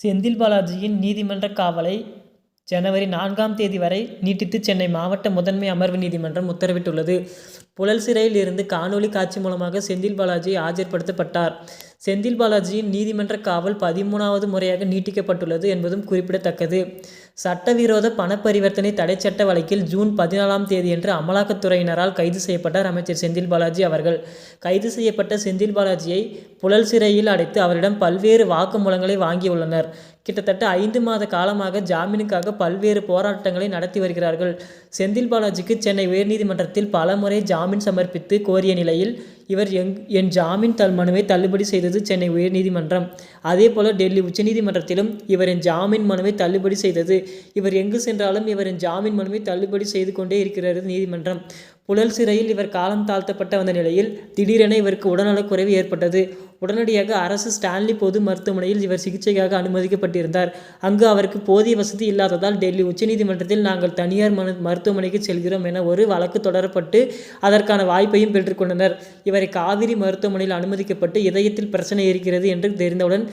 செந்தில் பாலாஜியின் நீதிமன்ற காவலை ஜனவரி 4ஆம் தேதி வரை நீட்டித்து சென்னை மாவட்ட முதன்மை அமர்வு நீதிமன்றம் உத்தரவிட்டுள்ளது. புழல் சிறையில் இருந்து காணொலி காட்சி மூலமாக செந்தில் பாலாஜி ஆஜர்படுத்தப்பட்டார். செந்தில் பாலாஜியின் நீதிமன்ற காவல் 13வது முறையாக நீட்டிக்கப்பட்டுள்ளது என்பதும் குறிப்பிடத்தக்கது. சட்டவிரோத பணப்பரிவர்த்தனை தடை சட்ட வழக்கில் ஜூன் 14ஆம் தேதியன்று அமலாக்கத்துறையினரால் கைது செய்யப்பட்டார் அமைச்சர் செந்தில் பாலாஜி அவர்கள். கைது செய்யப்பட்ட செந்தில் பாலாஜியை புழல் சிறையில் அடைத்து அவரிடம் பல்வேறு வாக்குமூலங்களை வாங்கியுள்ளனர். கிட்டத்தட்ட 5 மாத காலமாக ஜாமீனுக்காக பல்வேறு போராட்டங்களை நடத்தி வருகிறார்கள். செந்தில் பாலாஜிக்கு சென்னை உயர்நீதிமன்றத்தில் பலமுறை ஜாமீன் சமர்ப்பித்து கோரிய நிலையில் இவர் என் ஜாமீன் மனுவை தள்ளுபடி செய்தது சென்னை உயர்நீதிமன்றம். அதேபோல டெல்லி உச்சநீதிமன்றத்திலும் இவரின் ஜாமீன் மனுவை தள்ளுபடி செய்தது. இவர் எங்கு சென்றாலும் இவரின் ஜாமீன் மனுவை தள்ளுபடி செய்து கொண்டே இருக்கிறது நீதிமன்றம். புழல் சிறையில் இவர் காலம் தாழ்த்தப்பட்ட வந்த நிலையில் திடீரென இவருக்கு உடல்நலக்குறைவு ஏற்பட்டது. உடனடியாக அரசு ஸ்டான்லி பொது மருத்துவமனையில் இவர் சிகிச்சைக்காக அனுமதிக்கப்பட்டிருந்தார். அங்கு அவருக்கு போதிய வசதி இல்லாததால் டெல்லி உச்சநீதிமன்றத்தில் நாங்கள் தனியார் மருத்துவமனைக்கு செல்கிறோம் என ஒரு வழக்கு தொடரப்பட்டு அதற்கான வாய்ப்பையும் பெற்றுக்கொண்டனர். இவரை காவிரி மருத்துவமனையில் அனுமதிக்கப்பட்டு இதயத்தில் பிரச்சனை இருக்கிறது என்று தெரிந்தவுடன்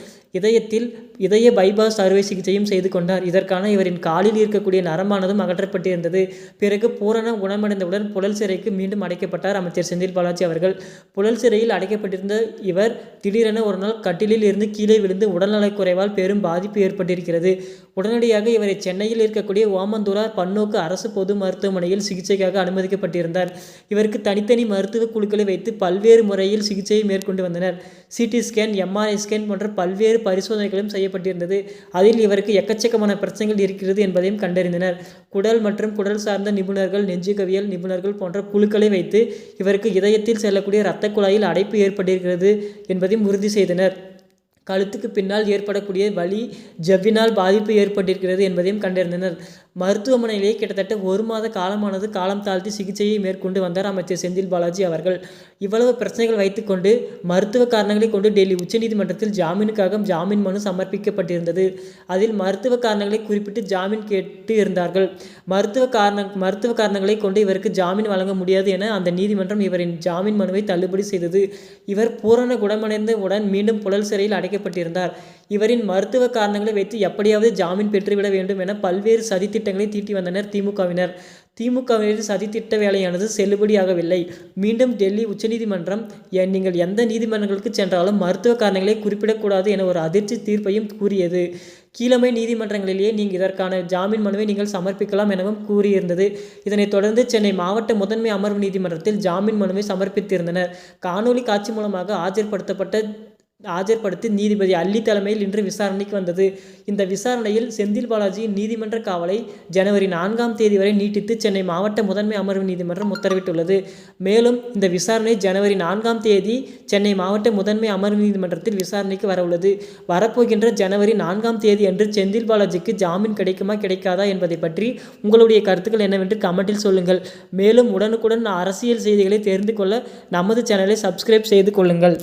இதய பைபாஸ் அறுவை சிகிச்சையும் செய்து கொண்டார். இதற்கான இவரின் காலில் இருக்கக்கூடிய நரம்பானதும் அகற்றப்பட்டிருந்தது. பிறகு பூரண குணமடைந்தவுடன் புழல் சிறைக்கு மீண்டும் அடைக்கப்பட்டார் அமைச்சர் செந்தில் பாலாஜி அவர்கள். புழல் சிறையில் அடைக்கப்பட்டிருந்த இவர் திடீரென ஒரு நாள் கட்டிலில் இருந்து கீழே விழுந்து உடல்நலக்குறைவால் பெரும் பாதிப்பு ஏற்பட்டிருக்கிறது. உடனடியாக இவரை சென்னையில் இருக்கக்கூடிய ஓமந்தூரார் பன்னோக்கு அரசு பொது மருத்துவமனையில் சிகிச்சைக்காக அனுமதிக்கப்பட்டிருந்தார். இவருக்கு தனித்தனி மருத்துவ குழுக்களை வைத்து பல்வேறு முறையில் சிகிச்சையை மேற்கொண்டு வந்தனர். சிடி ஸ்கேன், எம்ஆர்ஐ ஸ்கேன் போன்ற பல்வேறு பரிசோதனைகளும் செய்யப்பட்டிருந்தது. அதில் இவருக்கு எக்கச்சக்கமான பிரச்சனைகள் இருக்கிறது என்பதையும் கண்டறிந்தனர். குடல் மற்றும் குடல் சார்ந்த நிபுணர்கள், நெஞ்சுகவியல் நிபுணர்கள் போன்ற குழுக்களை வைத்து இவருக்கு இதயத்தில் செல்லக்கூடிய இரத்த குழாயில் அடைப்பு ஏற்பட்டிருக்கிறது என்பதையும் உறுதி செய்தனர். கழுத்துக்கு பின்னால் ஏற்படக்கூடிய வலி, ஜவ்வினால் பாதிப்பு ஏற்பட்டிருக்கிறது என்பதையும் கண்டறிந்தனர். மருத்துவமனையிலேயே கிட்டத்தட்ட 1 மாத காலமானது காலம் தாழ்த்தி சிகிச்சையை மேற்கொண்டு வந்தார் அமைச்சர் செந்தில் பாலாஜி அவர்கள். இவ்வளவு பிரச்சனைகள் வைத்துக்கொண்டு மருத்துவ காரணங்களை கொண்டு டெல்லி உச்சநீதிமன்றத்தில் ஜாமீனுக்காக ஜாமீன் மனு சமர்ப்பிக்கப்பட்டிருந்தது. அதில் மருத்துவ காரணங்களை குறிப்பிட்டு ஜாமீன் கேட்டு இருந்தார்கள். மருத்துவ காரணங்களை கொண்டு இவருக்கு ஜாமீன் வழங்க முடியாது என அந்த நீதிமன்றம் இவரின் ஜாமீன் மனுவை தள்ளுபடி செய்தது. இவர் பூரண குணமடைந்த உடன் மீண்டும் புழல் சிறையில் அடைக்கப்பட்டிருந்தார். இவரின் மருத்துவ காரணங்களை வைத்து எப்படியாவது ஜாமீன் பெற்றுவிட வேண்டும் என பல்வேறு சதித்திட்டங்களை தீட்டி வந்தனர் திமுகவினர். திமுகவினர் சதித்திட்ட வேலையானது செல்லுபடியாகவில்லை. மீண்டும் டெல்லி உச்சநீதிமன்றம் நீங்கள் எந்த நீதிமன்றங்களுக்கு சென்றாலும் மருத்துவ காரணங்களை குறிப்பிடக்கூடாது என ஒரு அதிர்ச்சி தீர்ப்பையும் கூறியது. கீழமை நீதிமன்றங்களிலேயே இதற்கான ஜாமீன் மனுவை நீங்கள் சமர்ப்பிக்கலாம் எனவும் கூறியிருந்தது. இதனைத் தொடர்ந்து சென்னை மாவட்ட முதன்மை அமர்வு நீதிமன்றத்தில் ஜாமீன் மனுவை சமர்ப்பித்திருந்தனர். காணொலி காட்சி மூலமாக ஆஜர்படுத்தி நீதிபதி அல்லி தலைமையில் இன்று விசாரணைக்கு வந்தது. இந்த விசாரணையில் செந்தில் பாலாஜியின் நீதிமன்ற காவலை ஜனவரி 4ஆம் தேதி வரை நீட்டித்து சென்னை மாவட்ட முதன்மை அமர்வு நீதிமன்றம் உத்தரவிட்டுள்ளது. மேலும் இந்த விசாரணை ஜனவரி 4ஆம் தேதி சென்னை மாவட்ட முதன்மை அமர்வு நீதிமன்றத்தில் விசாரணைக்கு வரவுள்ளது. வரப்போகின்ற ஜனவரி 4ஆம் தேதி அன்று செந்தில் பாலாஜிக்கு ஜாமீன் கிடைக்குமா கிடைக்காதா என்பதை பற்றி உங்களுடைய கருத்துக்கள் என்னவென்று கமெண்டில் சொல்லுங்கள். மேலும் உடனுக்குடன் அரசியல் செய்திகளை தெரிந்து கொள்ள நமது சேனலை சப்ஸ்கிரைப் செய்து கொள்ளுங்கள்.